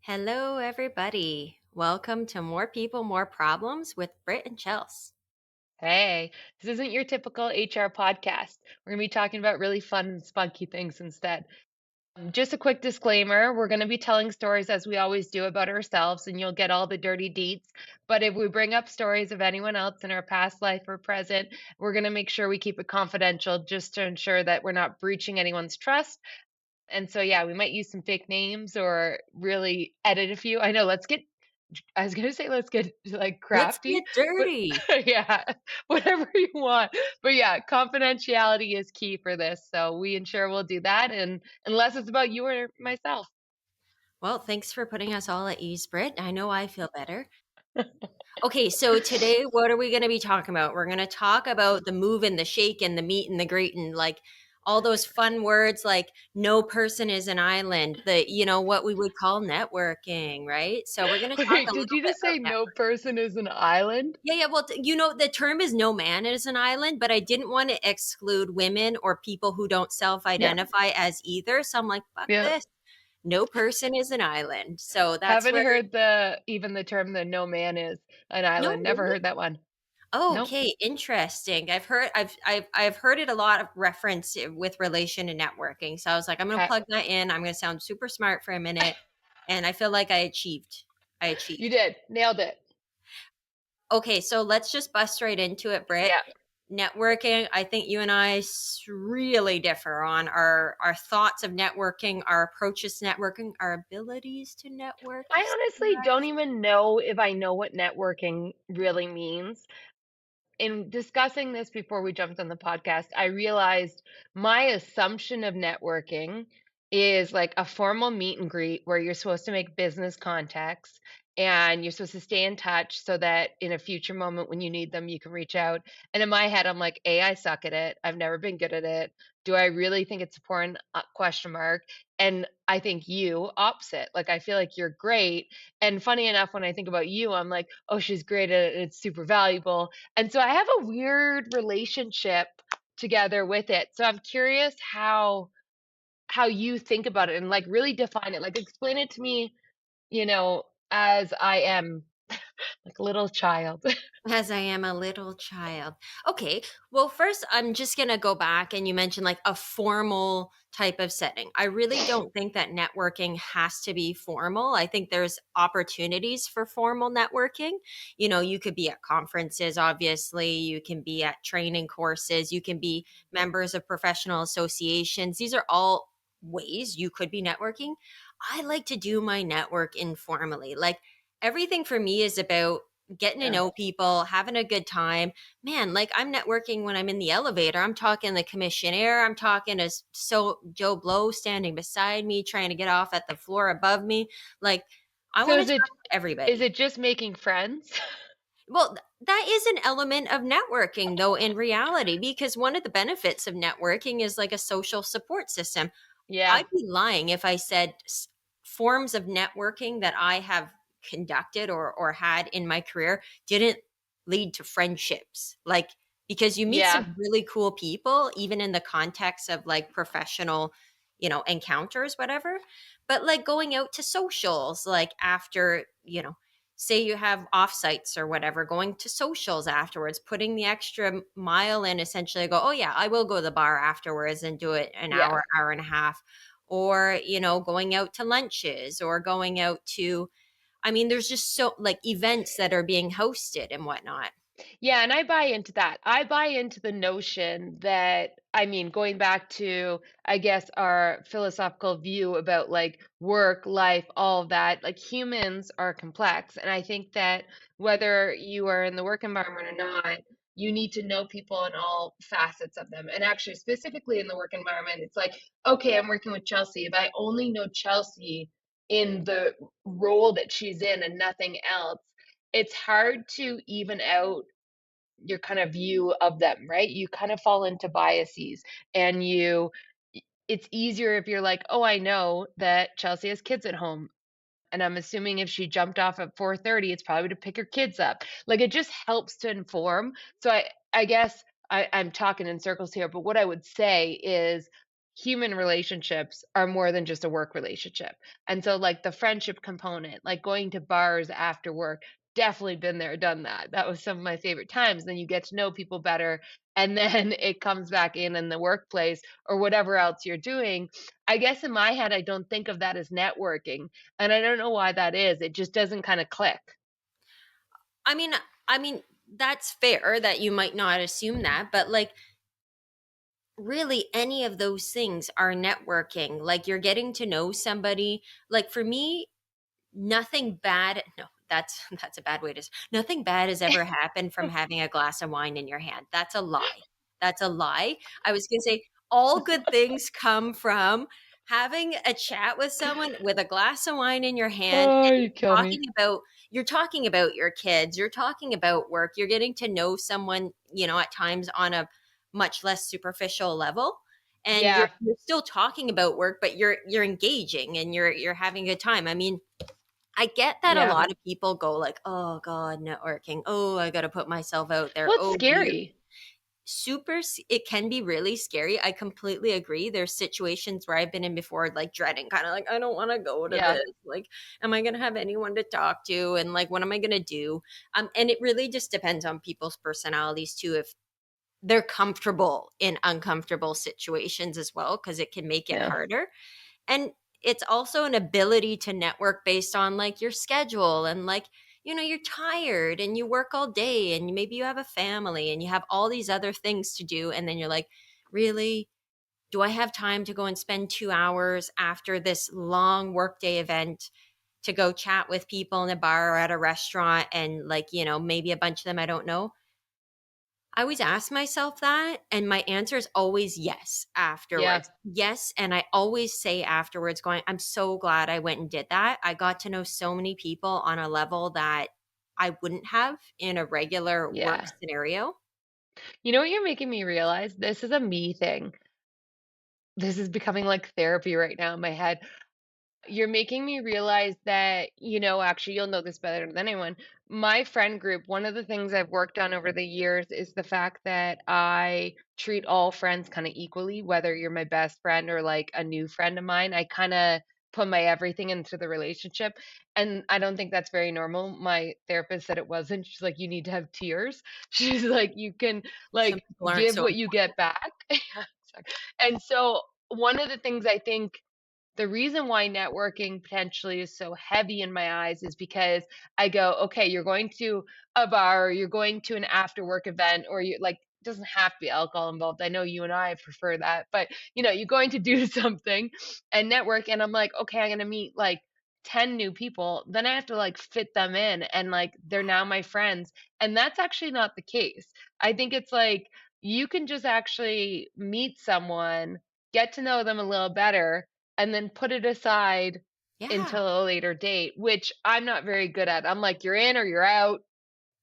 Hello, everybody. Welcome to More People, More Problems with Britt and Chels. Hey, this isn't your typical HR podcast. We're going to be talking about really fun and spunky things instead. Just a quick disclaimer, we're going to be telling stories as we always do about ourselves, and you'll get all the dirty deets. But if we bring up stories of anyone else in our past life or present, we're going to make sure we keep it confidential just to ensure that we're not breaching anyone's trust. And so, yeah, we might use some fake names or really edit a few. I was gonna say let's get like Let's crafty, get but dirty. yeah, whatever you want. But yeah, confidentiality is key for this. So we ensure we'll do that. And unless it's about you or myself. Well, thanks for putting us all at ease, Britt. I know I feel better. Okay, so today, what are we going to be talking about? We're going to talk about the move and the shake and the meet and the greet and like all those fun words like no person is an island, what we would call networking, right? So we're going to talk a Wait, did little you bit just about say no networking. person is an island? Yeah, yeah. Well, the term is no man is an island, but I didn't want to exclude women or people who don't self Yeah, identify as either. So I'm like, fuck yeah. this. No person is an island. So that's Haven't where, heard the term the no man is an no, island. Never really? heard that one. Oh, Nope. okay, interesting. I've heard it a lot of reference with relation to networking. So I was like, I'm gonna Okay. plug that in. I'm gonna sound super smart for a minute. And I feel like I achieved. I You achieved. did. Nailed it. Okay, so let's just bust right into it, Britt. Yeah. Networking, I think you and I really differ on our thoughts of networking, our approaches to networking, our abilities to network. I honestly don't even know if I know what networking really means. In discussing this before we jumped on the podcast, I realized my assumption of networking is like a formal meet and greet where you're supposed to make business contacts and you're supposed to stay in touch so that in a future moment when you need them, you can reach out. And in my head, I'm like, A, I suck at it. I've never been good at it. Do I really think it's important? Question mark. And I think you opposite. Like I feel like you're great. And funny enough, when I think about you, I'm like, oh, she's great at it. It's super valuable, and so I have a weird relationship together with it. So I'm curious how you think about it and like really define it. Like explain it to me, as I am like a little child. As I am a little child. Okay. Well, first, I'm just going to go back and you mentioned like a formal type of setting. I really don't think that networking has to be formal. I think there's opportunities for formal networking. You could be at conferences, obviously, you can be at training courses, you can be members of professional associations. These are all ways you could be networking. I like to do my network informally. Like everything for me is about getting to Yeah. know people, having a good time. Man, like I'm networking when I'm in the elevator. I'm talking the commissionaire. I'm talking to Joe Blow standing beside me, trying to get off at the floor above me. Like I So want to is talk it to is everybody. it just making friends? Well, that is an element of networking, though, in reality, because one of the benefits of networking is like a social support system. Yeah. I'd be lying if I said forms of networking that I have conducted or had in my career didn't lead to friendships. Like because you meet Yeah. some really cool people even in the context of like professional, encounters whatever. But like going out to socials like after, say you have offsites or whatever, going to socials afterwards, putting the extra mile in, essentially go, oh yeah, I will go to the bar afterwards and do it an Yeah. hour and a half. Or, going out to lunches or going out to, I mean, there's just so like events that are being hosted and whatnot. Yeah, and I buy into that. I buy into the notion that, I mean, going back to, I guess, our philosophical view about like work, life, all of that, like humans are complex. And I think that whether you are in the work environment or not, you need to know people in all facets of them. And actually, specifically in the work environment, it's like, okay, I'm working with Chelsea. If I only know Chelsea in the role that she's in and nothing else, it's hard to even out your kind of view of them, right? You kind of fall into biases and it's easier if you're like, "Oh, I know that Chelsea has kids at home, and I'm assuming if she jumped off at 4:30, it's probably to pick her kids up." Like it just helps to inform. So I guess I'm talking in circles here, but what I would say is human relationships are more than just a work relationship. And so like the friendship component, like going to bars after work, definitely been there, done that. That was some of my favorite times. Then you get to know people better and then it comes back in the workplace or whatever else you're doing. I guess in my head I don't think of that as networking, and I don't know why that is. It just doesn't kind of click. I mean I mean, that's fair that you might not assume that, but, like, really any of those things are networking. Like, you're getting to know somebody. Like, for me, nothing bad, no, that's a bad way to nothing bad has ever happened from having a glass of wine in your hand. That's a lie. That's a lie. I was gonna say all good things come from having a chat with someone with a glass of wine in your hand, Oh, and you kill me. you're talking about your kids, you're talking about work, you're getting to know someone, at times on a much less superficial level. And you're Yeah, you're still talking about work, but you're engaging and you're having a good time. I mean, I get that a yeah. lot of people go like, "Oh god, networking. Oh, I got to put myself out there. Well, it's Oh dear." scary. It can be really scary. I completely agree. There's situations where I've been in before, like dreading, kind of like, I don't want to go to Yeah, this. Like, am I going to have anyone to talk to? And like, what am I going to do? And it really just depends on people's personalities too. If they're comfortable in uncomfortable situations as well, because it can make it yeah, harder. And it's also an ability to network based on like your schedule and like, you're tired and you work all day and maybe you have a family and you have all these other things to do. And then you're like, really? Do I have time to go and spend 2 hours after this long workday event to go chat with people in a bar or at a restaurant and like, maybe a bunch of them I don't know? I always ask myself that, and my answer is always yes yeah. afterwards. Yes, and I always say afterwards going, "I'm so glad I went and did that. I got to know so many people on a level that I wouldn't have in a regular work Yeah. scenario." You know what you're making me realize? This is a me thing. This is becoming like therapy right now in my head. You're making me realize that, actually, you'll know this better than anyone. My friend group, one of the things I've worked on over the years is the fact that I treat all friends kind of equally, whether you're my best friend or like a new friend of mine. I kind of put my everything into the relationship. And I don't think that's very normal. My therapist said it wasn't. She's like, you need to have tears. She's like, you can Some like people aren't give so what you get back. Yeah, sorry. And so one of the things I think the reason why networking potentially is so heavy in my eyes is because I go, okay, you're going to a bar, or you're going to an after work event, or you like, doesn't have to be alcohol involved. I know you and I prefer that, but you're going to do something and network. And I'm like, okay, I'm going to meet like 10 new people. Then I have to like fit them in and like they're now my friends. And that's actually not the case. I think it's like you can just actually meet someone, get to know them a little better, and then put it aside yeah. until a later date, which I'm not very good at. I'm like, "You're in or you're out.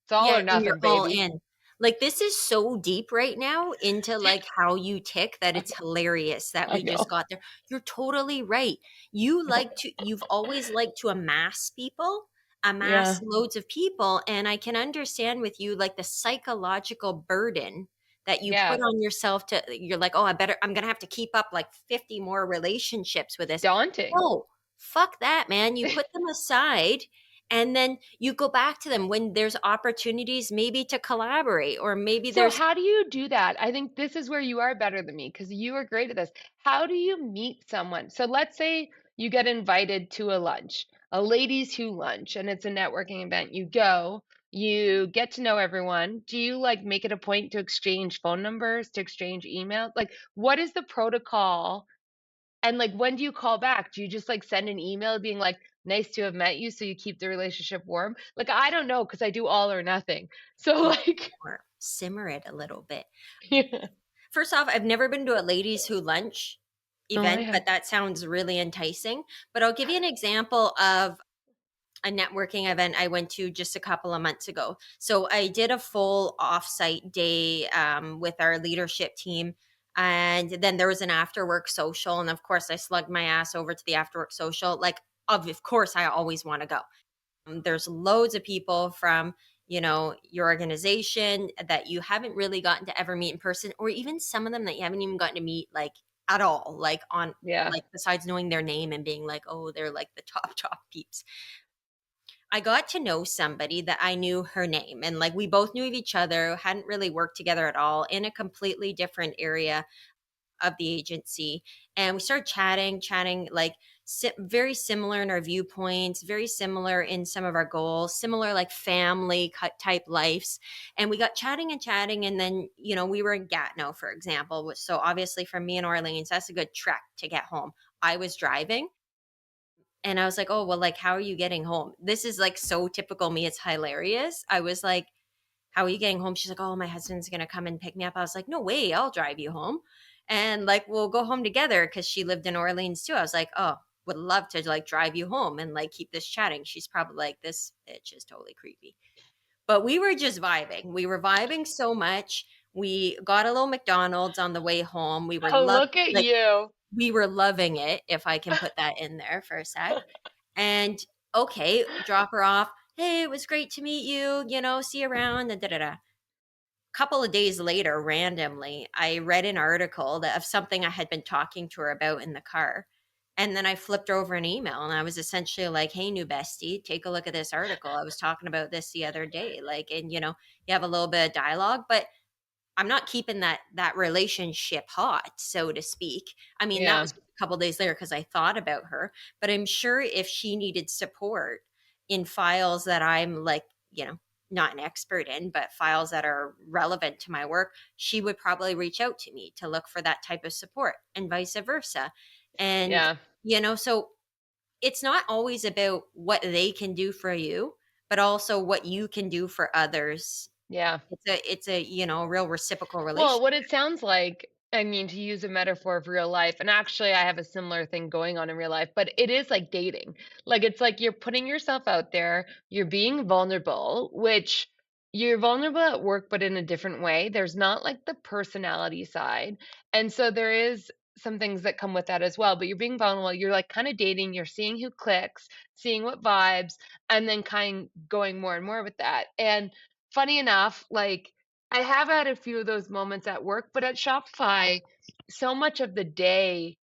It's all Yeah, or and you're nothing, all baby." in. Like, this is so deep right now into, like, how you tick that I it's know, hilarious that I we just know. got there. You're totally right. You've always liked to amass people, amass Yeah, loads of people, and I can understand with you, like, the psychological burden that you put yeah. on yourself you're like, "Oh, I'm gonna have to keep up, like, 50 more relationships with this." Daunting. No, fuck that, man. You put them aside and then you go back to them when there's opportunities maybe to collaborate or maybe So there's how do you do that? I think this is where you are better than me because you are great at this. How do you meet someone? So let's say you get invited to a lunch, a ladies who lunch, and it's a networking event. You go, you get to know everyone. Do you like make it a point to exchange phone numbers, to exchange emails? Like, what is the protocol? And like, when do you call back? Do you just like send an email being like, nice to have met you, so you keep the relationship warm? Like, I don't know because I do all or nothing. So, do like, more, simmer it a little bit. yeah. First off, I've never been to a ladies who lunch Oh, I event, have. but that sounds really enticing. But I'll give you an example of a networking event I went to just a couple of months ago. So I did a full offsite day with our leadership team. And then there was an after work social. And of course, I slugged my ass over to the after work social. Like, of course, I always want to go. There's loads of people from, your organization that you haven't really gotten to ever meet in person, or even some of them that you haven't even gotten to meet like at all, like, on Yeah. like, besides knowing their name and being like, "Oh, they're, like, the top, top peeps." I got to know somebody that I knew her name, and, like, we both knew of each other, hadn't really worked together at all, in a completely different area of the agency, and we started chatting, like, very similar in our viewpoints, very similar in some of our goals, similar, like, family cut type lives, and we got chatting and chatting, and then, we were in Gatineau, for example, so obviously from me in Orleans, that's a good trek to get home. I was driving, and I was like, "Oh, well, like, how are you getting home?" This is, like, so typical me, it's hilarious. I was like, "How are you getting home?" She's like, "Oh, my husband's gonna come and pick me up." I was like, "No way, I'll drive you home, and, like, we'll go home together." Because she lived in Orleans too. I was like, "Oh, would love to, like, drive you home and, like, keep this chatting." She's probably like, "This bitch is totally creepy." But we were just vibing. We were vibing so much. We got a little McDonald's on the way home. Oh, look at you. We were loving it, if I can put that in there for a sec. And okay, drop her off. "Hey, it was great to meet you, see you around, and da da da." Couple of days later, randomly, I read an article of something I had been talking to her about in the car. And then I flipped over an email and I was essentially like, "Hey, new bestie, take a look at this article. I was talking about this the other day." Like, and you have a little bit of dialogue, but I'm not keeping that relationship hot, so to speak. I mean, that Yeah. was just a couple days later because I thought about her, but I'm sure if she needed support in files that I'm like, not an expert in, but files that are relevant to my work, she would probably reach out to me to look for that type of support and vice versa. And, Yeah. so it's not always about what they can do for you, but also what you can do for others. Yeah. It's a, real reciprocal Well, relationship. what it sounds like, I mean, to use a metaphor of real life, and actually I have a similar thing going on in real life, but it is like dating. Like it's like you're putting yourself out there, you're being vulnerable, which you're vulnerable at work, but in a different way. There's not like the personality side. And so there is some things that come with that as well, but you're being vulnerable. You're like kind of dating, you're seeing who clicks, seeing what vibes, and then kind of going more and more with that. And funny enough, like I have had a few of those moments at work, but at Shopify, so much of the day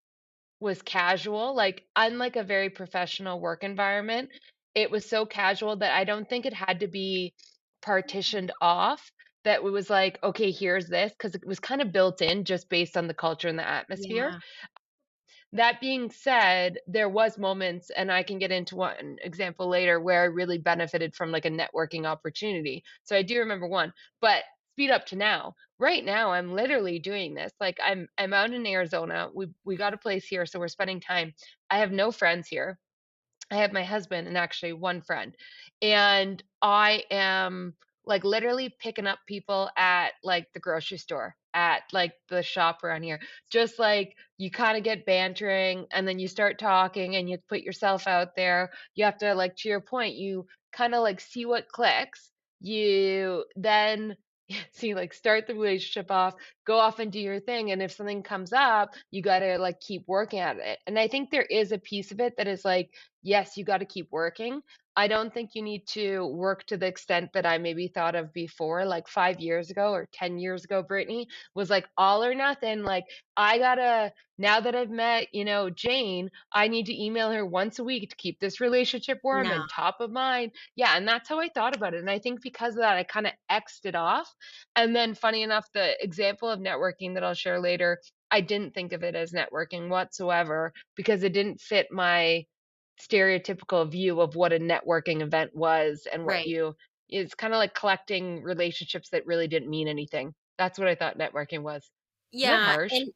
was casual. Like, unlike a very professional work environment, it was so casual that I don't think it had to be partitioned off. That it was like, okay, here's this, because it was kind of built in just based on the culture and the atmosphere. Yeah, That being said, there was moments, and I can get into one example later where I really benefited from like a networking opportunity. So I do remember one, but speed up to now. Right now, I'm literally doing this. Like I'm out in Arizona. We got a place here, so we're spending time. I have no friends here. I have my husband and actually one friend. And I am like literally picking up people at like the grocery store, at like the shop around here. Just like you kind of get bantering and then you start talking and you put yourself out there. You have to, like, to your point, you kind of like see what clicks. You then see, like, start the relationship off, go off and do your thing. And if something comes up, you got to like keep working at it. And I think there is a piece of it that is like, yes, you gotta keep working. I don't think you need to work to the extent that I maybe thought of before, like 5 years ago or 10 years ago. Brittany was like all or nothing. Like, I gotta, now that I've met, Jane, I need to email her once a week to keep this relationship warm no, and top of mind. Yeah, and that's how I thought about it. And I think because of that, I kind of X'd it off. And then funny enough, the example of networking that I'll share later, I didn't think of it as networking whatsoever because it didn't fit my stereotypical view of what a networking event was and what right. you, it's kind of like collecting relationships that really didn't mean anything. That's what I thought networking was. Isn't that Yeah, harsh?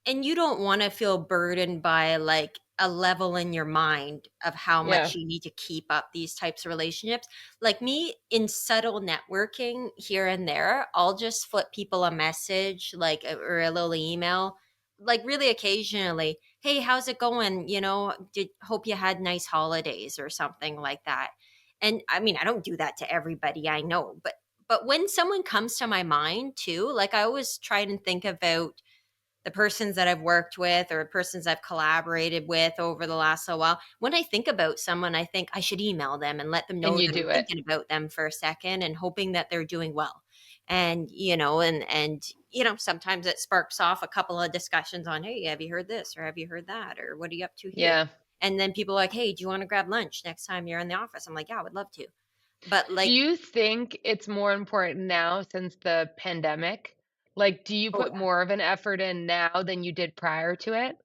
and you don't wanna feel burdened by, like, a level in your mind of how Yeah. much you need to keep up these types of relationships. Like me, in subtle networking here and there, I'll just flip people a message, like, or a little email, like, really occasionally, "Hey, how's it going?" "Did hope you had nice holidays," or something like that. And, I mean, I don't do that to everybody I know, but when someone comes to my mind too, like, I always try and think about the persons that I've worked with or persons I've collaborated with over the last little while. When I think about someone, I think I should email them and let them And know you that I'm do it. thinking about them for a second and hoping that they're doing well. And sometimes it sparks off a couple of discussions on, hey, have you heard this or have you heard that or what are you up to here? Yeah. And then people are like, hey, do you want to grab lunch next time you're in the office? I'm like, yeah, I would love to. But Do like, you think it's more important now since the pandemic? Like, do you oh, put more of an effort in now than you did prior to it?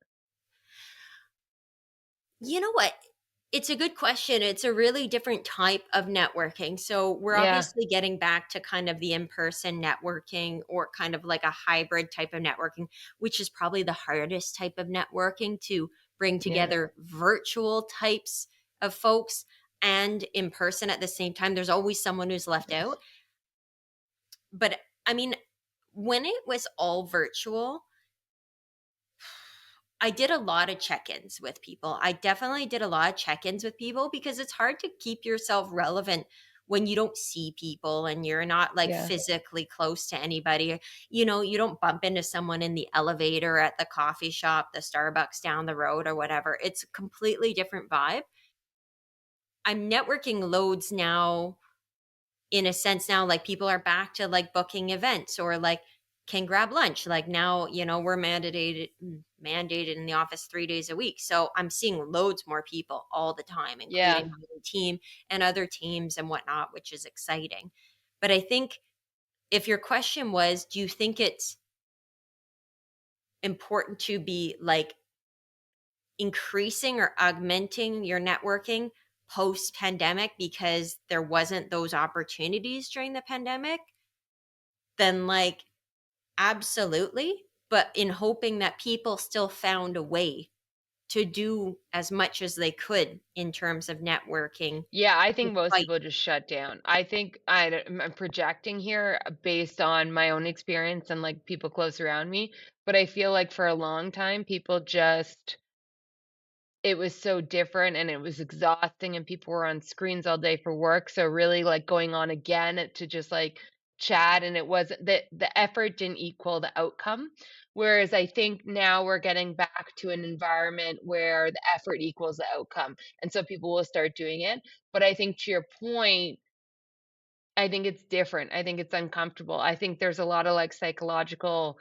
you know what? It's a good question. It's a really different type of networking. So we're Yeah. obviously getting back to kind of the in-person networking or kind of like a hybrid type of networking, which is probably the hardest type of networking to bring Yeah. together virtual types of folks and in person at the same time. There's always someone who's left out. But I mean, when it was all virtual, I did a lot of check-ins with people. I definitely did a lot of check-ins with people because it's hard to keep yourself relevant when you don't see people and you're not like Yeah. physically close to anybody. You don't bump into someone in the elevator at the coffee shop, the Starbucks down the road or whatever. It's a completely different vibe. I'm networking loads now in a sense now, like people are back to like booking events or like can grab lunch. Like now, we're mandated in the office 3 days a week. So I'm seeing loads more people all the time, Yeah. including my own team and other teams and whatnot, which is exciting. But I think if your question was, do you think it's important to be like increasing or augmenting your networking post pandemic because there wasn't those opportunities during the pandemic? Then like absolutely, but in hoping that people still found a way to do as much as they could in terms of networking Yeah, I think most despite. people just shut down. I think I'm projecting here based on my own experience and like people close around me, but I feel like for a long time people just it was so different and it was exhausting and people were on screens all day for work. So really like going on again to just like chat and it wasn't the effort didn't equal the outcome. Whereas I think now we're getting back to an environment where the effort equals the outcome. And so people will start doing it. But I think to your point, I think it's different. I think it's uncomfortable. I think there's a lot of like psychological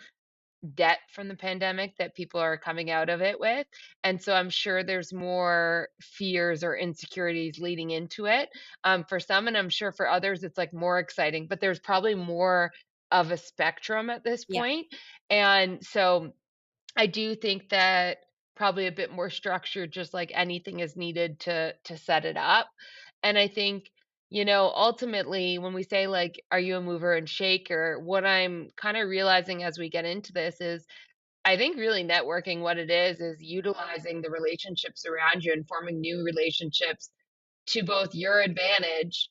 debt from the pandemic that people are coming out of it with. And so I'm sure there's more fears or insecurities leading into it for some. And I'm sure for others, it's like more exciting, but there's probably more of a spectrum at this Yeah. point. And so I do think that probably a bit more structure, just like anything is needed to set it up. And I think, ultimately when we say like, are you a mover and shaker? What I'm kind of realizing as we get into this is I think really networking what it is utilizing the relationships around you and forming new relationships to both your advantage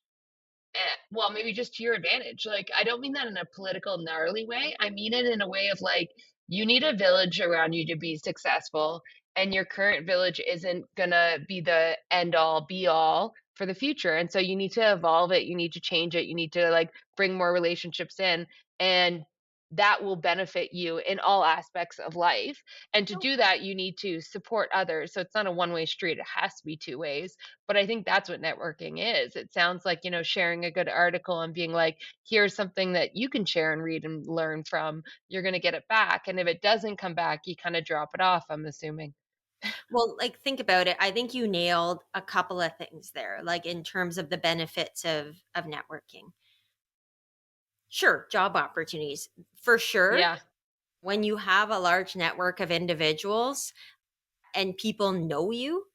well, maybe just to your advantage. Like, I don't mean that in a political, gnarly way. I mean it in a way of like, you need a village around you to be successful, and your current village isn't gonna be the end all be all for the future. And so you need to evolve it, you need to change it, you need to like bring more relationships in, and that will benefit you in all aspects of life. And to do that, you need to support others. So it's not a one-way street, it has to be two ways. But I think that's what networking is. It sounds like, sharing a good article and being like, here's something that you can share and read and learn from. You're going to get it back. And if it doesn't come back, you kind of drop it off, I'm assuming. Well, like think about it. I think you nailed a couple of things there, like in terms of the benefits of networking. Sure, job opportunities. For sure, Yeah. when you have a large network of individuals and people know you,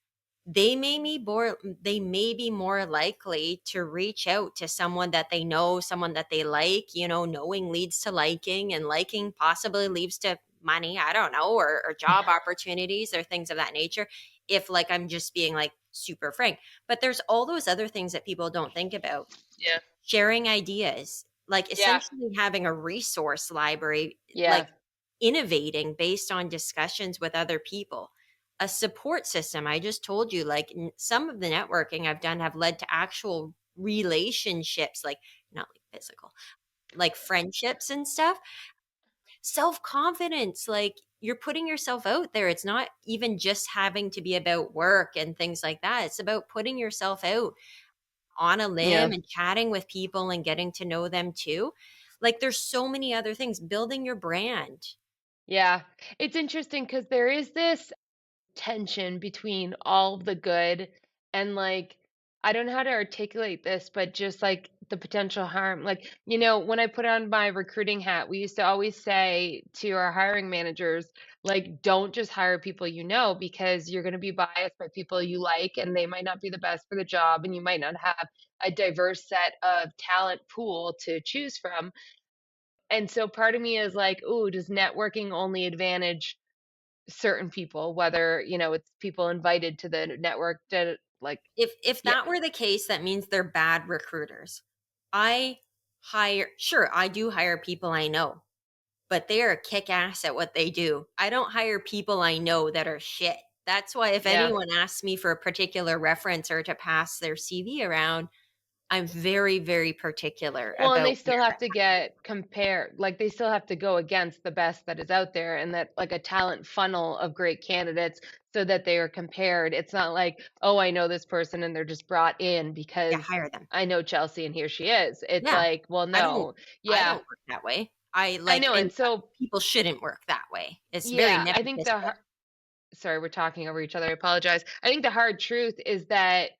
they may be more likely to reach out to someone that they know, someone that they like. Knowing leads to liking, and liking possibly leads to money, I don't know, or job opportunities or things of that nature, if like I'm just being like super frank. But there's all those other things that people don't think about. Yeah. Sharing ideas, like Yeah. essentially having a resource library, like Yeah. innovating based on discussions with other people. A support system. I just told you, like some of the networking I've done have led to actual relationships, like not like physical, like friendships and stuff. Self confidence, like you're putting yourself out there. It's not even just having to be about work and things like that. It's about putting yourself out on a Yeah. limb and chatting with people and getting to know them too. Like, there's so many other things, building your brand. Yeah. It's interesting because there is this tension between all the good and like I don't know how to articulate this, but just like the potential harm. Like, when I put on my recruiting hat, we used to always say to our hiring managers, like, don't just hire people because you're going to be biased by people you like and they might not be the best for the job and you might not have a diverse set of talent pool to choose from. And so part of me is like, ooh, does networking only advantage certain people, whether, it's people invited to the network to like If yeah, that were the case, that means they're bad recruiters. I sure, I do hire people I know, but they are kick ass at what they do. I don't hire people I know that are shit. That's why if yeah. anyone asks me for a particular reference or to pass their CV around, I'm very, very particular Well, and they about still where have that to happens. get compared. Like they still have to go against the best that is out there and that like a talent funnel of great candidates so that they are compared. It's not like, oh, I know this person and they're just brought in Yeah, because hire them. I know Chelsea and here she is. It's Yeah, like, well, I don't no. I Yeah, don't work that way. I I like know. and And so, people shouldn't work that way. It's very yeah, I think nepotistic. sorry, we're talking over each other. I apologize. I think the hard truth is that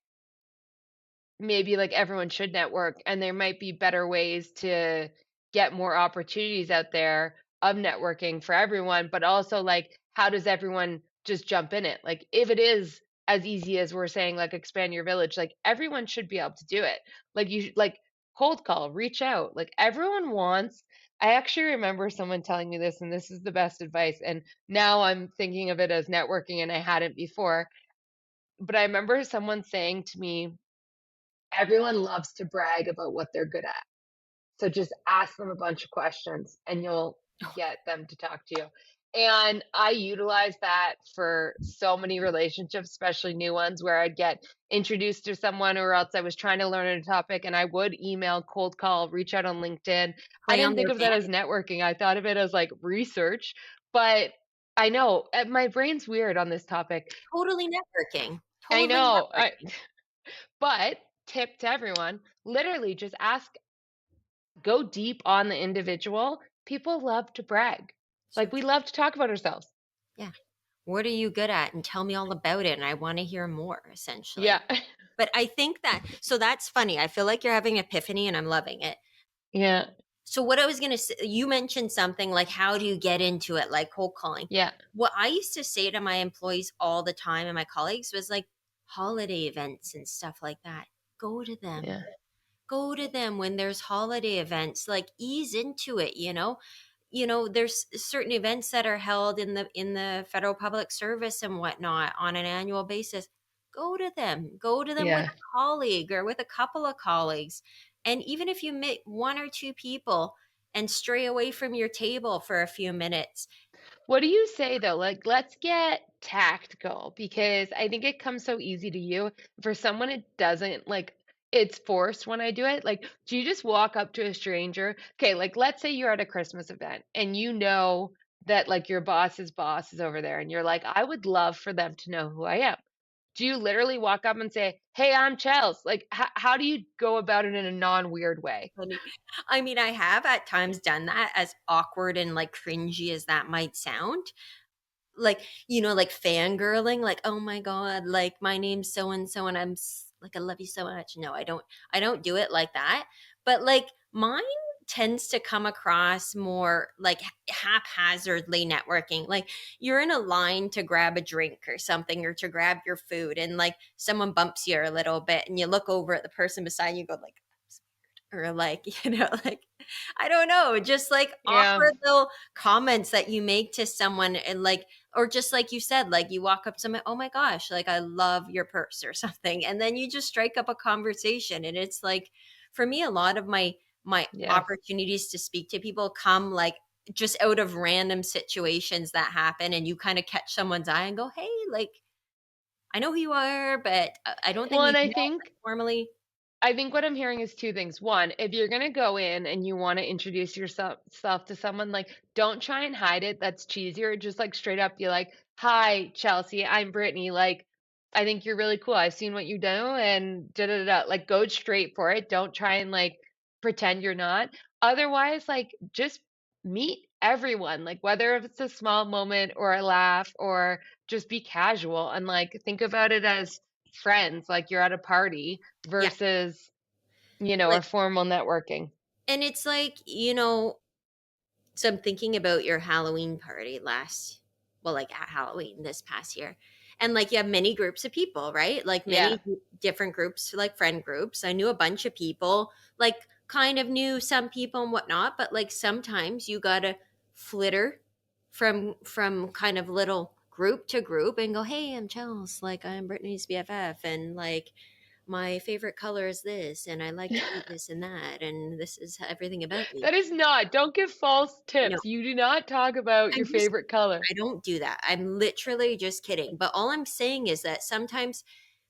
maybe like everyone should network and there might be better ways to get more opportunities out there of networking for everyone, but also like how does everyone just jump in it? Like if it is as easy as we're saying like expand your village, like everyone should be able to do it. Like like cold call, reach out. Like everyone wants. I actually remember someone telling me this and this is the best advice, and now I'm thinking of it as networking and I hadn't before, but I remember someone saying to me, everyone loves to brag about what they're good at. So just ask them a bunch of questions and you'll get them to talk to you. And I utilize that for so many relationships, especially new ones, where I'd get introduced to someone or else I was trying to learn a topic and I would email, cold call, reach out on LinkedIn. I Play didn't on think their of that as vanity. networking. I thought of it as like research, but I know my brain's weird on this topic. Totally networking. I Totally know. networking. But tip to everyone, literally just ask, go deep on the individual. People love to brag. So Like we true. love to talk about ourselves. Yeah. What are you good at? And tell me all about it, and I wanna hear more, Yeah. essentially. But I think that so that's funny. I feel like you're having an epiphany, and I'm loving it. Yeah. So what I was gonna say, you mentioned something like, how do you get into it, like cold calling? Yeah. What I used to say to my employees all the time and my colleagues was like, holiday events and stuff like that, go to them. Yeah. Go to them when there's holiday events, like ease into it, you know? There's certain events that are held in the federal public service and whatnot on an annual basis. Go to them. Go to them with Yeah. a colleague or with a couple of colleagues. And even if you meet one or two people and stray away from your table for a few minutes. What do you say though? Like, let's get tactical because I think it comes so easy to you. For someone, it doesn't like it's forced when I do it. Like, do you just walk up to a stranger? Okay, like let's say you're at a Christmas event and you know that like your boss's boss is over there and you're like, I would love for them to know who I am. Do you literally walk up and say, hey, I'm Chels? Like, how do you go about it in a non weird way? Funny. I mean, I have at times done that, as awkward and like cringy as that might sound. Like, like fangirling, like, "Oh my god, like, my name's so and so, and like, I love you so much." No, I don't do it like that, but, like, mine tends to come across more, like, haphazardly networking, like, you're in a line to grab a drink or something or to grab your food, and, like, someone bumps you a little bit, and you look over at the person beside you, go like, or like, like, I don't know, just like Yeah. awkward little comments that you make to someone, and like, or just like you said, like you walk up to someone, oh my gosh, like I love your purse or something. And then you just strike up a conversation. And it's like, for me, a lot of my Yeah. opportunities to speak to people come like just out of random situations that happen, and you kind of catch someone's eye and go, hey, like, I know who you are, but I don't think Well, and we've I met think formally. what I'm hearing is two things. One, if you're gonna go in and you want to introduce yourself self to someone, like don't try and hide it. That's cheesier. Just like straight up be like, "Hi, Chelsea. I'm Brittany. Like, I think you're really cool. I've seen what you do, and da da da." Like, go straight for it. Don't try and like pretend you're not. Otherwise, like, just meet everyone, like, whether if it's a small moment or a laugh or just be casual and, like, think about it as friends, like you're at a party Yeah. versus, a Like, formal networking. and it's like, so I'm thinking about your Halloween party like at Halloween this past year. And like you have many groups of people, right? Like Yeah. many different groups, like friend groups. I knew a bunch of people, like kind of knew some people and whatnot, but like sometimes you gotta flitter from kind of little group to group and go, hey, I'm Chels, like I'm Brittany's BFF, and like my favorite color is this, and I like to eat this and that, and this is everything about me. That is not don't give false No, tips. You do not talk about I'm your just favorite color. I don't do that. I'm literally just kidding. But all I'm saying is that sometimes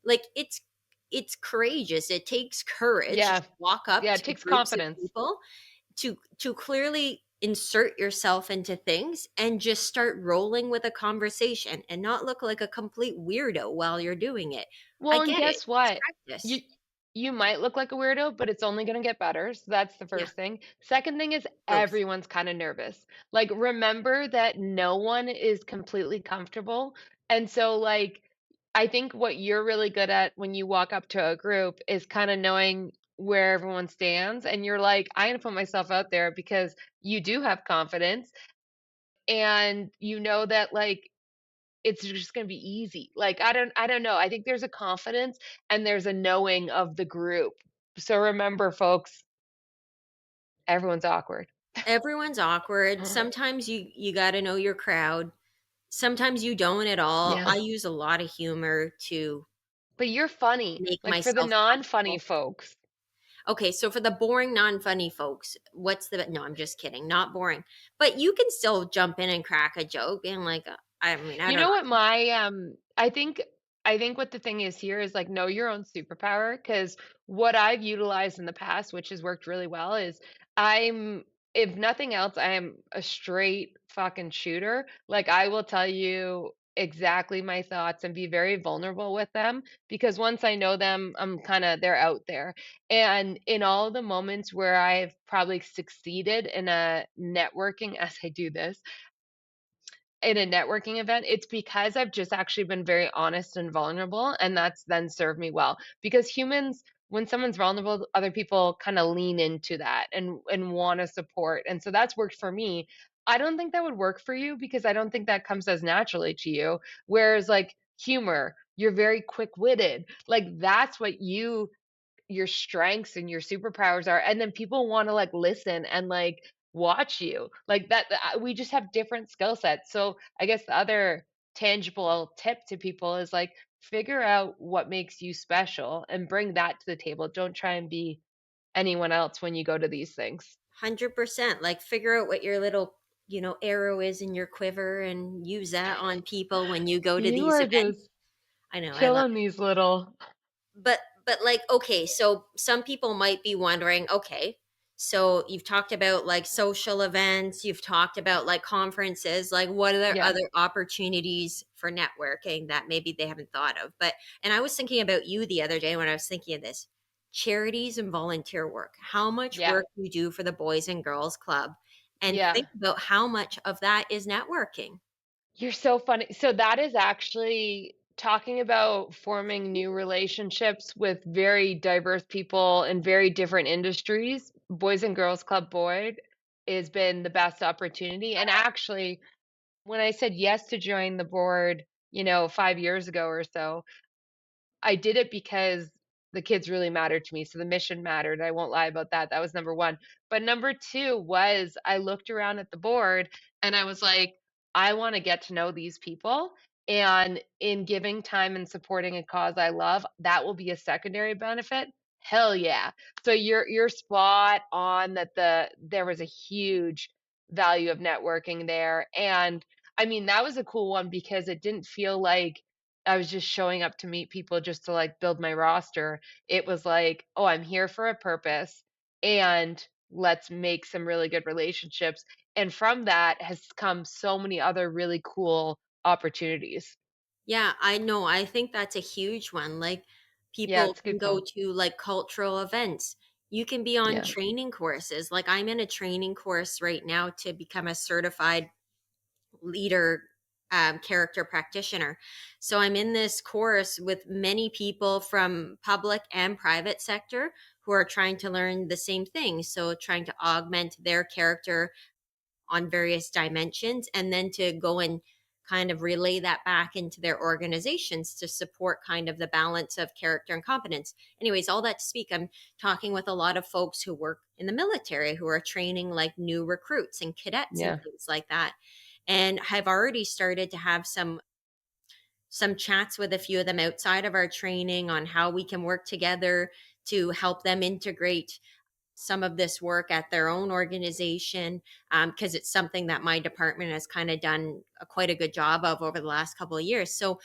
like it's courageous. It takes courage to Yeah. walk up Yeah, it to takes groups of confidence. people to clearly insert yourself into things and just start rolling with a conversation and not look like a complete weirdo while you're doing it. I Well, and get it. guess It's what? You practice. you might look like a weirdo, but it's only gonna get better, so that's the Yeah, first thing. Second thing is growth. everyone's kinda nervous. Like, remember that no one is completely comfortable, and so, like, I think what you're really good at when you walk up to a group is kinda knowing where everyone stands, and you're like, "I'm gonna put myself out there," because you do have confidence, and you know that, like, it's just gonna be easy. Like, I don't know. I think there's a confidence and there's a knowing of the group. So remember, folks, everyone's awkward. Everyone's awkward. Sometimes you got to know your crowd. Sometimes you don't at all. Yeah. I use a lot of humor to But you're funny. make Like, for the myself non-funny comfortable. folks, Okay, so for the boring, non-funny folks, what's the no, I'm just kidding, not boring. But you can still jump in and crack a joke and like I mean, I you don't know know. what I think what the thing is here is, like, know your own superpower. Because what I've utilized in the past, which has worked really well, is I'm if nothing else, I am a straight fucking shooter. Like, I will tell you exactly my thoughts and be very vulnerable with them, because once I know them, they're out there. And in all the moments where I've probably succeeded in a networking as I do this, in a networking event, it's because I've just actually been very honest and vulnerable, and that's then served me well. Because humans, when someone's vulnerable, other people kind of lean into that and want to support. And so that's worked for me. I don't think that would work for you because I don't think that comes as naturally to you. Whereas like humor, you're very quick-witted. Like that's what your strengths and your superpowers are, and then people wanna, like, listen and, like, watch you. Like, we just have different skill sets. So, I guess the other tangible tip to people is, like, figure out what makes you special and bring that to the table. Don't try and be anyone else when you go to these things. 100%. Like figure out what your little, arrow is in your quiver and use that on people when you go to You these are events. just I know, I love killing these little but like okay, so some people might be wondering, okay, so you've talked about like social events, you've talked about like conferences, like what are there Yeah, other opportunities for networking that maybe they haven't thought of? But and I was thinking about you the other day when I was thinking of this. Charities and volunteer work. How much yeah, work you do for the Boys and Girls Club, and yeah. think about how much of that is networking. You're so funny. So that is actually talking about forming new relationships with very diverse people in very different industries. Boys and Girls Club Boyd has been the best opportunity. And actually, when I said yes to join the board, 5 years ago or so, I did it because the kids really mattered to me, so the mission mattered, I won't lie about that, that was number 1. But number 2 was I looked around at the board and I was like, "I wanna get to know these people, and in giving time and supporting a cause I love, that will be a secondary benefit." Hell yeah. So you're spot on that there was a huge value of networking there, and, I mean, that was a cool one because it didn't feel like I was just showing up to meet people just to, like, build my roster. It was like, "Oh, I'm here for a purpose, and let's make some really good relationships." And from that has come so many other really cool opportunities. Yeah, I know. I think that's a huge one. Like Yeah, people it's a can good go call. to like cultural events. You can be on Yeah. training courses. Like I'm in a training course right now to become a certified leader character practitioner. So I'm in this course with many people from public and private sector who are trying to learn the same thing. So trying to augment their character on various dimensions and then to go and kind of relay that back into their organizations to support kind of the balance of character and competence. Anyways, all that to speak, I'm talking with a lot of folks who work in the military who are training like new recruits and cadets and Yeah. things like that. And I've already started to have some chats with a few of them outside of our training on how we can work together to help them integrate some of this work at their own organization, because it's something that my department has kind of done quite a good job of over the last couple of years. So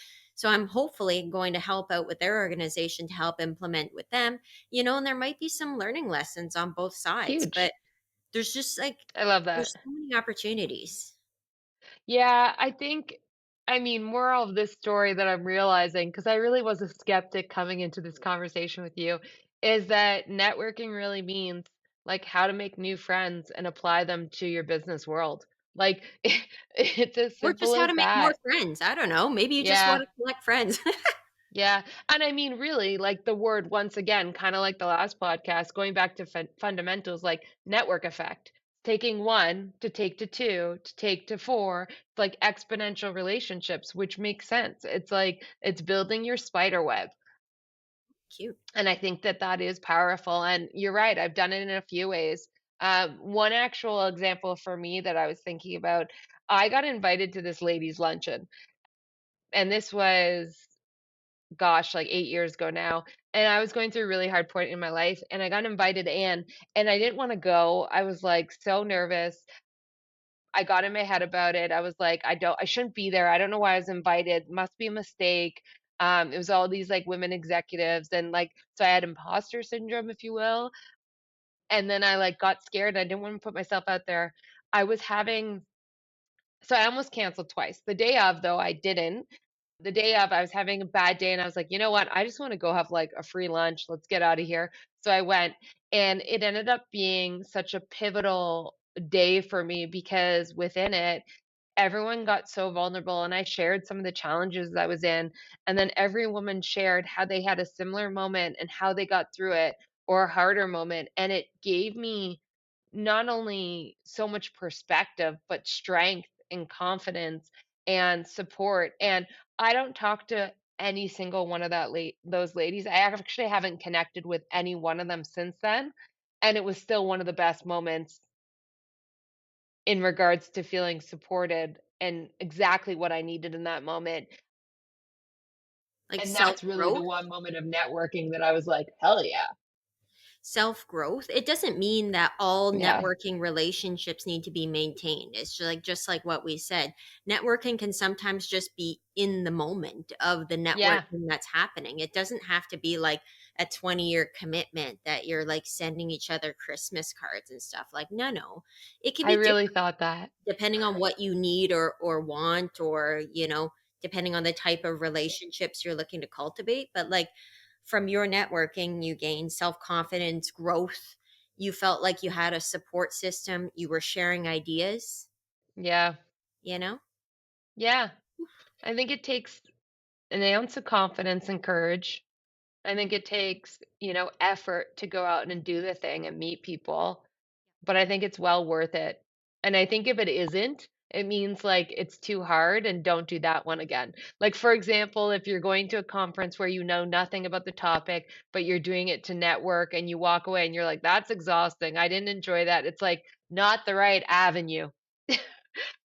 I'm hopefully going to help out with their organization to help implement with them, and there might be some learning lessons on both sides, Huge. but there's just like I love there's that. so many opportunities. Yeah, I mean, moral of this story that I'm realizing, because I really was a skeptic coming into this conversation with you, is that networking really means like how to make new friends and apply them to your business world. Like it's as Or simple just how as to make more that. friends. I don't know. Maybe you just want Yeah. to collect friends. Yeah. And I mean, really, like the word, once again, kind of like the last podcast, going back to fundamentals, like network effect. Taking one to take to two to take to four, it's like exponential relationships, which makes sense. It's like it's building your spider web. Cute. And I think that that is powerful. And you're right. I've done it in a few ways. One actual example for me that I was thinking about, I got invited to this ladies' luncheon. And this was gosh, like 8 years ago now, and I was going through a really hard point in my life, and I got invited in, and I didn't wanna go. I was, like, so nervous. I got in my head about it. I was like, I shouldn't be there. I don't know why I was invited. Must be a mistake." It was all these, like, women executives and, like so I had imposter syndrome, if you will, and then I, like, got scared. I didn't wanna put myself out there. I was having so I almost canceled twice. The day of, though, I didn't. The day of, I was having a bad day and I was like, "You know what? I just wanna go have, like, a free lunch. Let's get out of here." So I went, and it ended up being such a pivotal day for me because within it, everyone got so vulnerable and I shared some of the challenges I was in, and then every woman shared how they had a similar moment and how they got through it or a harder moment, and it gave me not only so much perspective, but strength and confidence and support. And I don't talk to any single one of those ladies. I actually haven't connected with any one of them since then. And it was still one of the best moments in regards to feeling supported and exactly what I needed in that moment. Like And self that's really the growth. one moment of networking that I was like, hell yeah. Self growth, it doesn't mean that all Yeah. networking relationships need to be maintained. It's just like what we said. Networking can sometimes just be in the moment of the Yeah. networking that's happening. It doesn't have to be like a 20-year commitment that you're like sending each other Christmas cards and stuff. Like, no, no. It can I be really different thought that. depending on what you need or want, or depending on the type of relationships you're looking to cultivate. But like from your networking, you gain self-confidence, growth. You felt like you had a support system, you were sharing ideas, Yeah. you know Yeah. I think it takes an ounce of confidence and courage. I think it takes, effort to go out and do the thing and meet people, but I think it's well worth it. And I think if it isn't, it means like it's too hard and don't do that one again. Like, for example, if you're going to a conference where you know nothing about the topic, but you're doing it to network and you walk away and you're like, that's exhausting. I didn't enjoy that. It's like not the right avenue.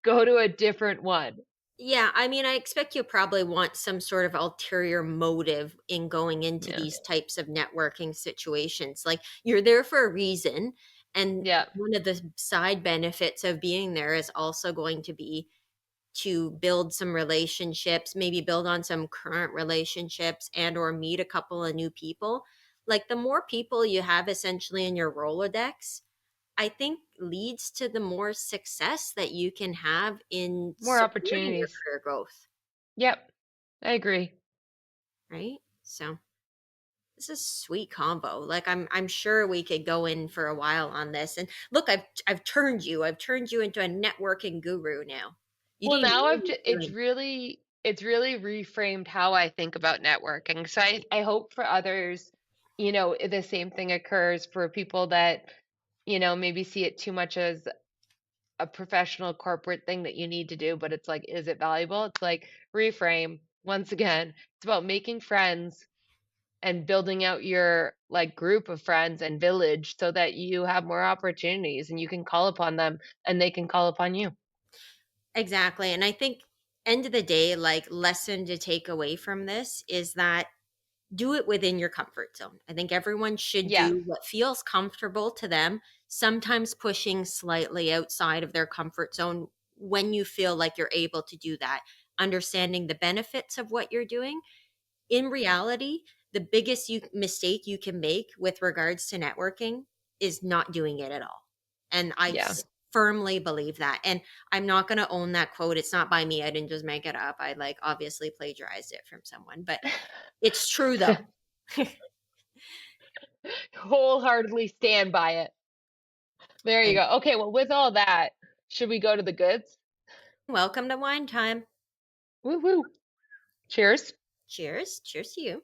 Go to a different one. Yeah, I mean, I expect you probably want some sort of ulterior motive in going into Yeah. these types of networking situations. Like, you're there for a reason. And Yeah. one of the side benefits of being there is also going to be to build some relationships, maybe build on some current relationships and or meet a couple of new people. Like, the more people you have essentially in your Rolodex, I think leads to the more success that you can have in More supporting your opportunities. career growth, Yep. I agree. right? So, This is sweet combo. Like I'm sure we could go in for a while on this. And look, I've turned you into a networking guru now. You Well, didn't now know I've what just you're doing. it's really reframed how I think about networking. So I hope for others, the same thing occurs for people that, maybe see it too much as a professional corporate thing that you need to do, but it's like, is it valuable? It's like reframe. Once again, it's about making friends and building out your like group of friends and village so that you have more opportunities and you can call upon them and they can call upon you. Exactly. And I think end of the day, like lesson to take away from this is that do it within your comfort zone. I think everyone should Yeah. do what feels comfortable to them, sometimes pushing slightly outside of their comfort zone when you feel like you're able to do that, understanding the benefits of what you're doing. In reality, the biggest mistake you can make with regards to networking is not doing it at all. And Yeah. firmly believe that. And I'm not going to own that quote. It's not by me. I didn't just make it up. I like obviously plagiarized it from someone, but it's true though. Wholeheartedly stand by it. There you And go. Okay, well, with all that, should we go to the goods? welcome to wine time. Woo woo. Cheers. Cheers. Cheers to you.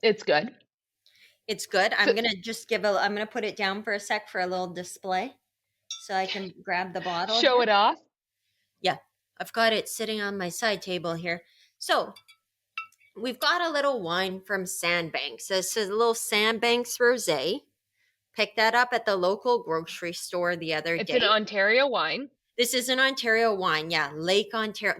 It's good. It's good. So I'm going to put it down for a sec for a little display so I can grab the bottle show here. it off. Yeah. I've got it sitting on my side table here. So we've got a little wine from Sandbanks. This is a little Sandbanks rosé. Picked that up at the local grocery store the other It's an day. Ontario wine. This is an Ontario wine. Yeah, Lake Ontario.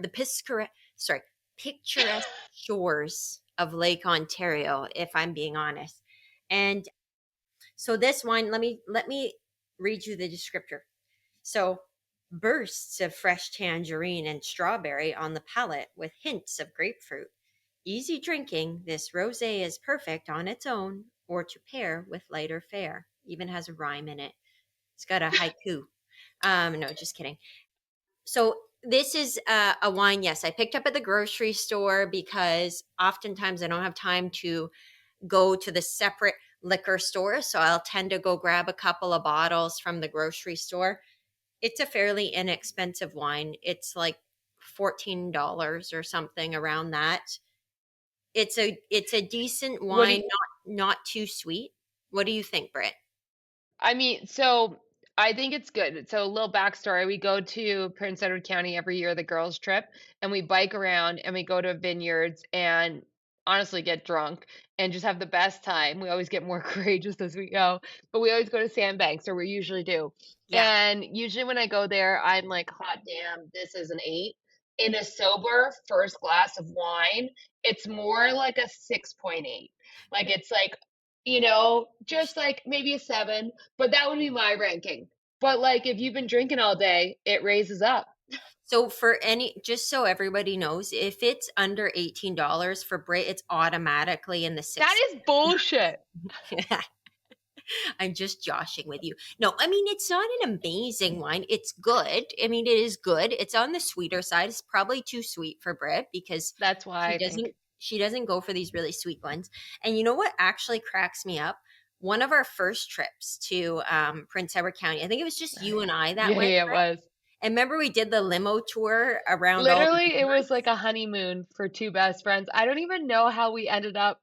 Picturesque shores of Lake Ontario, if I'm being honest. And so this wine, let me read you the descriptor. So bursts of fresh tangerine and strawberry on the palate with hints of grapefruit. Easy drinking, this rosé is perfect on its own or to pair with lighter fare. Even has a rhyme in it. It's got a haiku. No, just kidding. So this is a wine. Yes, I picked up at the grocery store because oftentimes I don't have time to go to the separate liquor store. So I'll tend to go grab a couple of bottles from the grocery store. It's a fairly inexpensive wine. It's like $14 or something around that. It's a decent What do wine, you, not too sweet. What do you think, Britt? I mean, so I think it's good. So a little backstory, we go to Prince Edward County every year, the girls trip, and we bike around and we go to vineyards and honestly get drunk and just have the best time. We always get more courageous as we go, but we always go to Sandbanks, or we usually do. Yeah. And usually when I go there, I'm like, hot damn, this is an 8. In a sober first glass of wine, it's more like a 6.8. Like it's like, just like maybe a 7, but that would be my ranking. But like if you've been drinking all day, it raises up. So for just so everybody knows, if it's under $18 for Brit, it's automatically in the That six. is bullshit. I'm just joshing with you. No, I mean it's not an amazing wine. It's good. I mean it is good. It's on the sweeter side. It's probably too sweet for Brit because That's why she I think. doesn't go for these really sweet ones. And you know what actually cracks me up? One of our first trips to Prince Edward County, I think it was just you and I that Yeah, went. yeah, it was. And remember we did the limo tour around all the Literally, it was like vineyards? a honeymoon for two best friends. I don't even know how we ended up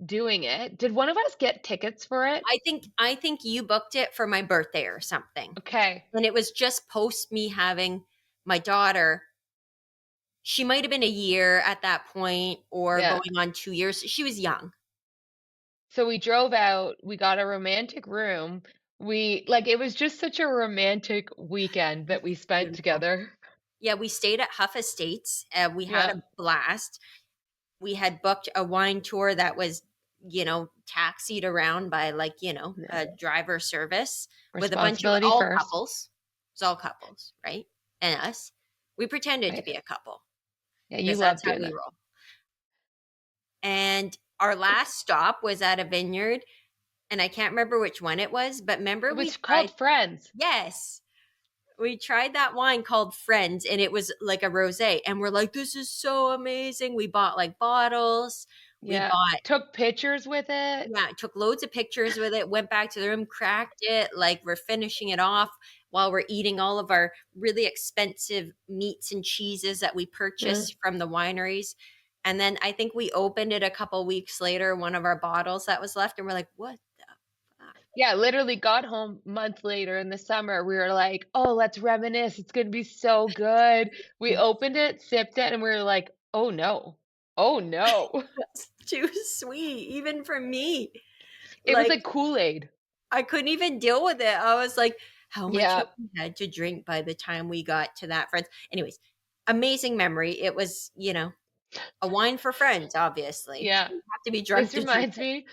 doing it. Did one of us get tickets for it? I think you booked it for my birthday or something. Okay. And it was just post me having my daughter. She might have been a year at that point or Yeah. going on 2 years. She was young. So we drove out, we got a romantic room. We like it was just such a romantic weekend that we spent Beautiful. together. Yeah, we stayed at Huff Estates. We had Yeah. a blast. We had booked a wine tour that was, taxied around by like, Yeah. a driver service with a bunch of Responsibility all first. couples. It was all couples, right? And us. We pretended to Right. be a couple Yeah, you because love that's how doing we that. roll. And our last stop was at a vineyard, and I can't remember which one it was, but remember It we was tried, called Friends. yes, we tried that wine called Friends, and it was like a rosé, and we're like, this is so amazing. We bought like bottles. We Yeah. bought Took pictures with it. yeah, took loads of pictures with it, went back to the room, cracked it, like, we're finishing it off while we're eating all of our really expensive meats and cheeses that we Mm. purchased from the wineries, and then I think we opened it a couple weeks later, one of our bottles that was left, and we're like, "What the fuck?" Yeah, literally got home months later in the summer. We were like, "Oh, let's reminisce. It's gonna be so good." We Yeah, opened it, sipped it, and we were like, "Oh no. Oh no." that's too sweet, even for me. It was Like, like Kool-Aid. I couldn't even deal with it. I was like, "How much Yeah. have we had to drink by the time we got to that friend's?" Anyways, amazing memory. It was, a wine for friends, obviously. Yeah. You have to be drunk This to drink reminds it. me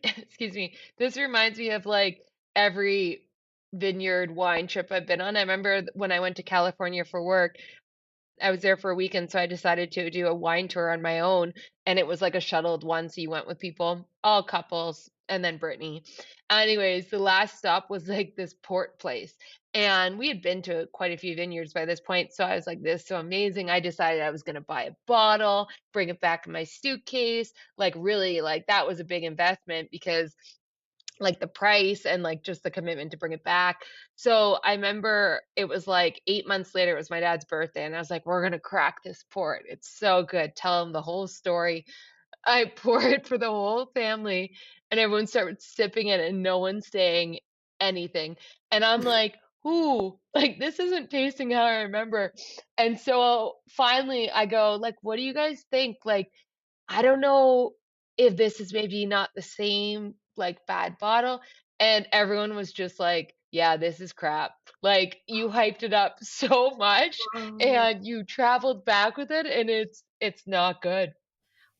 excuse me. This reminds me of, like, every vineyard wine trip I've been on. I remember when I went to California for work, I was there for a weekend, so I decided to do a wine tour on my own, and it was like a shuttled one, so you went with people, all couples, and then Brittany. Anyways, the last stop was like this port place, and we had been to quite a few vineyards by this point, so I was like, "This is so amazing." I decided I was gonna buy a bottle, bring it back in my suitcase, like, really, like, that was a big investment because like the price and like just the commitment to bring it back. So I remember it was like 8 months later, it was my dad's birthday, and I was like, "We're gonna crack this port. It's so good." Tell him the whole story. I pour it for the whole family, and everyone starts sipping it, and no one's saying anything. And I'm like, "Ooh, like this isn't tasting how I remember." And so finally I go, like, "What do you guys think? Like, I don't know if this is maybe not the same, like, bad bottle," and everyone was just like, "Yeah, this is crap." Like, you hyped it up so much, Oh. and you traveled back with it, and it's not good.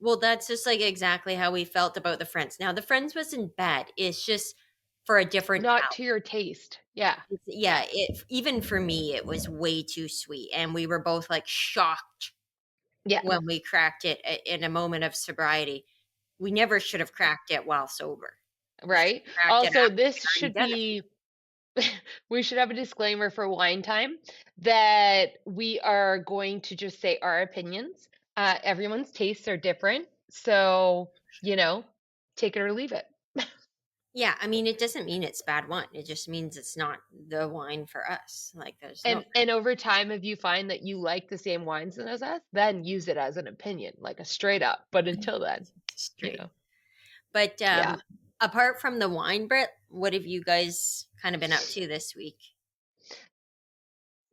Well, that's just, like, exactly how we felt about the Friends. Now, the Friends wasn't bad, it's just for a different Not to palate. your taste. Yeah. Yeah, Yeah. even for me, it was way too sweet, and we were both, like, shocked Yeah. when we cracked it in a moment of sobriety. We never should have cracked it while sober. We should Right? have cracked it Also, after this we'd already should done it. be we should have a disclaimer for wine time that we are going to just say our opinions. Everyone's tastes are different, so, you know, take it or leave it. Yeah, I mean, it doesn't mean it's bad wine, it just means it's not the wine for us, like, there's no And over time, if you find that you like the same wines as us, then use it as an opinion, like a straight up. But until then, you straight. know, But, yeah. apart from the wine, Brit, what have you guys kinda been up to this week?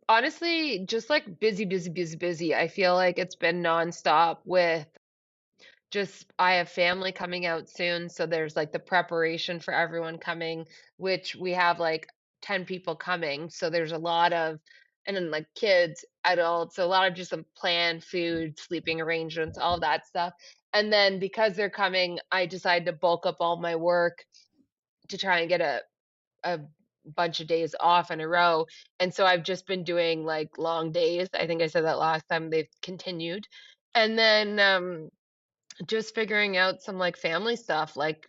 Honestly, just like busy, busy, busy, busy. I feel like it's been nonstop with just I have family coming out soon, so there's, like, the preparation for everyone coming, which we have, like, 10 people coming, so there's a lot of and then, like, kids, adults, a lot of just some planned food, sleeping arrangements, all that stuff, and then because they're coming, I decided to bulk up all my work to try and get a bunch of days off in a row, and so I've just been doing, like, long days. I think I said that last time, they've continued, and then, just figuring out some, like, family stuff, like,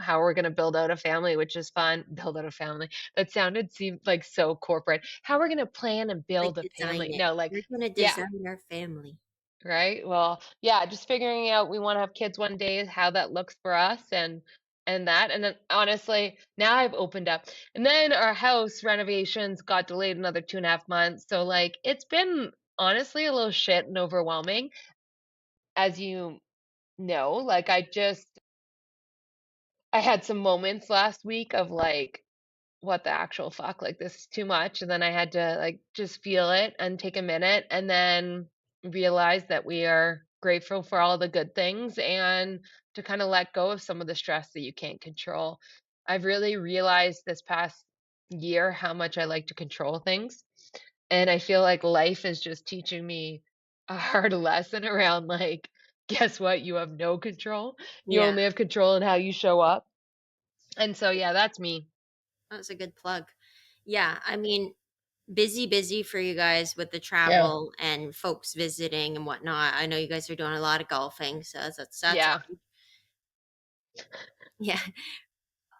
how we're gonna build out a family, which is fun. Build out a family. That seemed, like, so corporate. How we're gonna plan and Like, build a design family. it. No, like We're gonna yeah, design our family. right? Well, yeah, just figuring out we wanna have kids one day, how that looks for us and then honestly, now I've opened up. And then our house renovations got delayed another 2.5 months, so, like, it's been honestly a little shit and overwhelming, as you know, like, I had some moments last week of like, what the actual fuck? Like, this is too much. And then I had to like just feel it and take a minute and then realize that we are grateful for all the good things and to kind of let go of some of the stress that you can't control. I've really realized this past year how much I like to control things. And I feel like life is just teaching me a hard lesson around like, guess what? You have no control. You Yeah, only have control in how you show up. And so, yeah, that's me. that's a good plug. Yeah, I mean, busy, busy for you guys with the Yeah. travel and folks visiting and whatnot. I know you guys are doing a lot of golfing, so that's Yeah. fun. Yeah.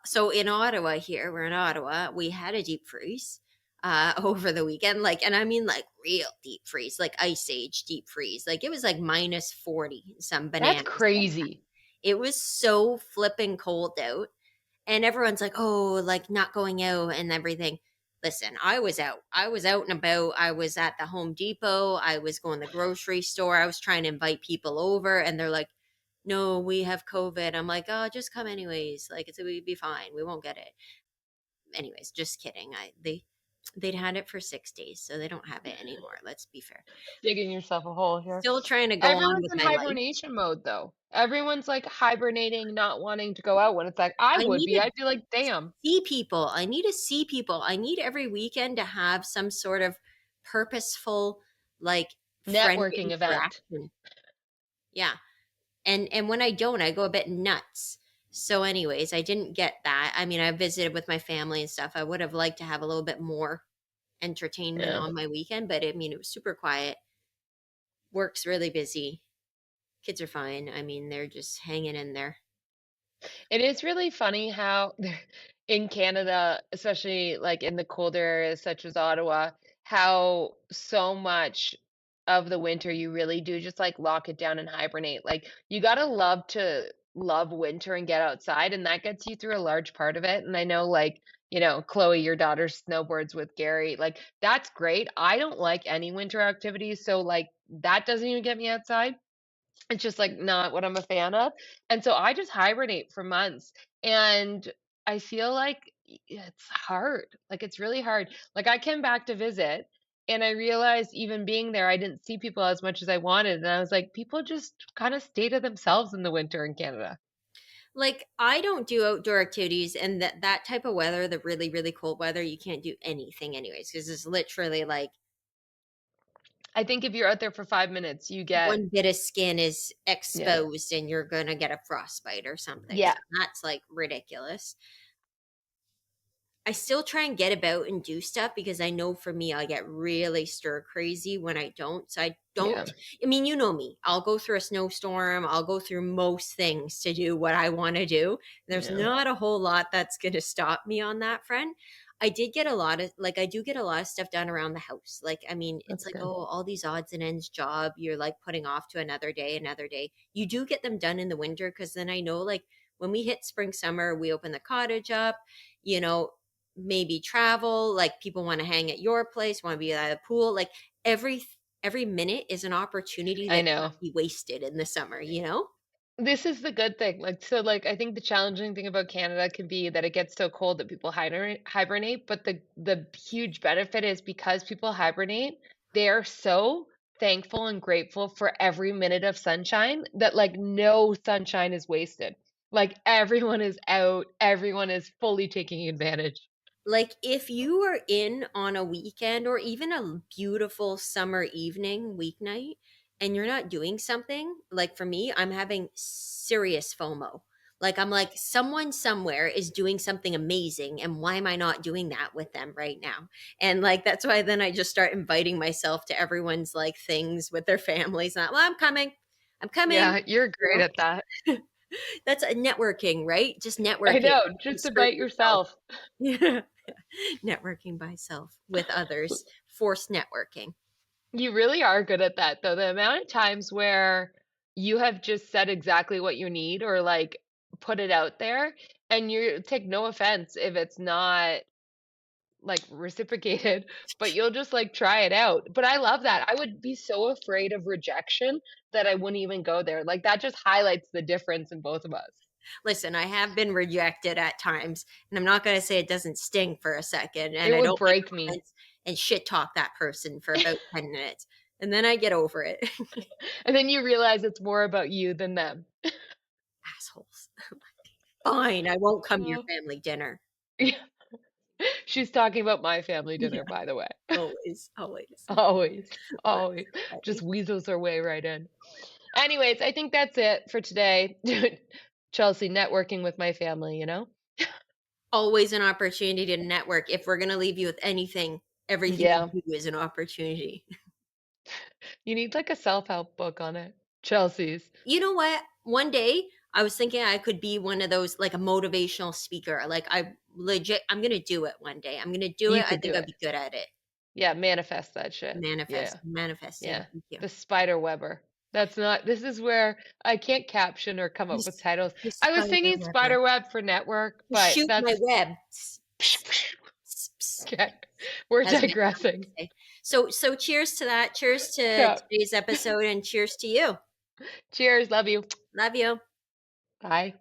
So in Ottawa here, we're in Ottawa, we had a deep freeze over the weekend. Like, and I mean like real deep freeze, like ice age deep freeze. Like it was like minus 40, some That's bananas. crazy. It was so flipping cold out, and everyone's like, "Oh, like, not going out and everything." Listen, I was out. I was out and about. I was at the Home Depot. I was going to the grocery store. I was trying to invite people over, and they're like, "No, we have COVID." I'm like, "Oh, just come anyways. Like, we'd be fine. We won't get it." Anyways, just kidding. They'd had it for 6 days, so they don't have it anymore. Let's be fair. Digging yourself a hole here. Still trying to go on Everyone's with in my life. hibernation mode though. Everyone's like hibernating, not wanting to go out when it's like I I would need be. to I'd be like, damn, see people. I need to see people. I need every weekend to have some sort of purposeful, like, friendly networking event. interaction. Yeah. And when I don't, I go a bit nuts. So anyways, I didn't get that. I mean, I visited with my family and stuff. I would have liked to have a little bit more entertainment Yeah. on my weekend, but I mean, it was super quiet. Work's really busy. Kids are fine. I mean, they're just hanging in there. It is really funny how in Canada, especially like in the colder areas such as Ottawa, how so much of the winter you really do just like lock it down and hibernate. Like you gotta love to love winter and get outside, and that gets you through a large part of it. And I know, like, Chloe, your daughter snowboards with Gary. Like that's great. I don't like any winter activities, so like that doesn't even get me outside. It's just, like, not what I'm a fan of, and so I just hibernate for months, and I feel like it's hard, like, it's really hard. Like, I came back to visit, and I realized even being there, I didn't see people as much as I wanted, and I was like, "People just kinda stay to themselves in the winter in Canada." Like, I don't do outdoor activities, and that type of weather, the really, really cold weather, you can't do anything anyways, because it's literally like I think if you're out there for 5 minutes, you get. one bit of skin is Yeah. exposed and you're gonna get a frostbite or something. So Yeah, that's like ridiculous. I still try and get about and do stuff because I know for me, I get really stir crazy when I don't. So I don't, yeah, I mean, you know me. I'll go through a snowstorm. I'll go through most things to do what I want to do. There's yeah, not a whole lot that's going to stop me on that front. I did get a lot of, like, I do get a lot of stuff done around the house. Like, I mean, it's that's like, good. oh, all these odds and ends job you're like putting off to another day, another day. You do get them done in the winter because then I know, like, when we hit spring, summer, we open the cottage up, you know, maybe travel, like people want to hang at your place, want to be at a pool, like every minute is an opportunity I that can't know. be wasted in the summer, you know? This is the good thing. Like, so, like, I think the challenging thing about Canada can be that it gets so cold that people hibernate, but the huge benefit is because people hibernate, they are so thankful and grateful for every minute of sunshine that like no sunshine is wasted. Like everyone is out, everyone is fully taking advantage. Like, if you are in on a weekend or even a beautiful summer evening, weeknight, and you're not doing something, like for me, I'm having serious FOMO. Like, I'm like, someone somewhere is doing something amazing, and why am I not doing that with them right now? And like, that's why then I just start inviting myself to everyone's like things with their families. Not, well, I'm coming. I'm coming. Yeah, you're great You at that. know, that's a networking, right? Just I networking. know, You just screw invite yourself. yourself. Yeah. Networking by self with others, forced networking. You really are good at that, though. The amount of times where you have just said exactly what you need or like put it out there, and you take no offense if it's not like reciprocated, but you'll just like try it out. But I love that. I would be so afraid of rejection that I wouldn't even go there. Like that just highlights the difference in both of us. Listen, I have been rejected at times, and I'm not going to say it doesn't sting for a second, It and I would don't make break me. comments and shit talk that person for about 10 minutes, and then I get over it. And then you realize it's more about you than them. Assholes. Fine, I won't come to your Oh. family dinner. Yeah. She's talking about my family Yeah, dinner, by the way. always, always. Always, That's always. Just funny. weasels their way right in. Anyways, I think that's it for today. Chelsea, networking with my family? Always an opportunity to network. If we're going to leave you with anything, everything Yeah. you do is an opportunity. You need like a self-help book on it. Chelsea's. You know what? One day I was thinking I could be one of those, like a motivational speaker. Like, I'm going to do it one day. I'm going to do You it. I could do think I'd it. be good at it. Yeah, manifest that shit. Yeah. Manifesting. Yeah. Thank you. The spider webber. That's not this is where I can't caption or come The up with titles. the I was spider thinking webber. spider web for network, To but shoot my that's web. Ps, ps, okay. We're as my mom would digressing. say. So cheers to that. Cheers to Yeah. today's episode and cheers to you. Cheers. Love you. Love you. Bye.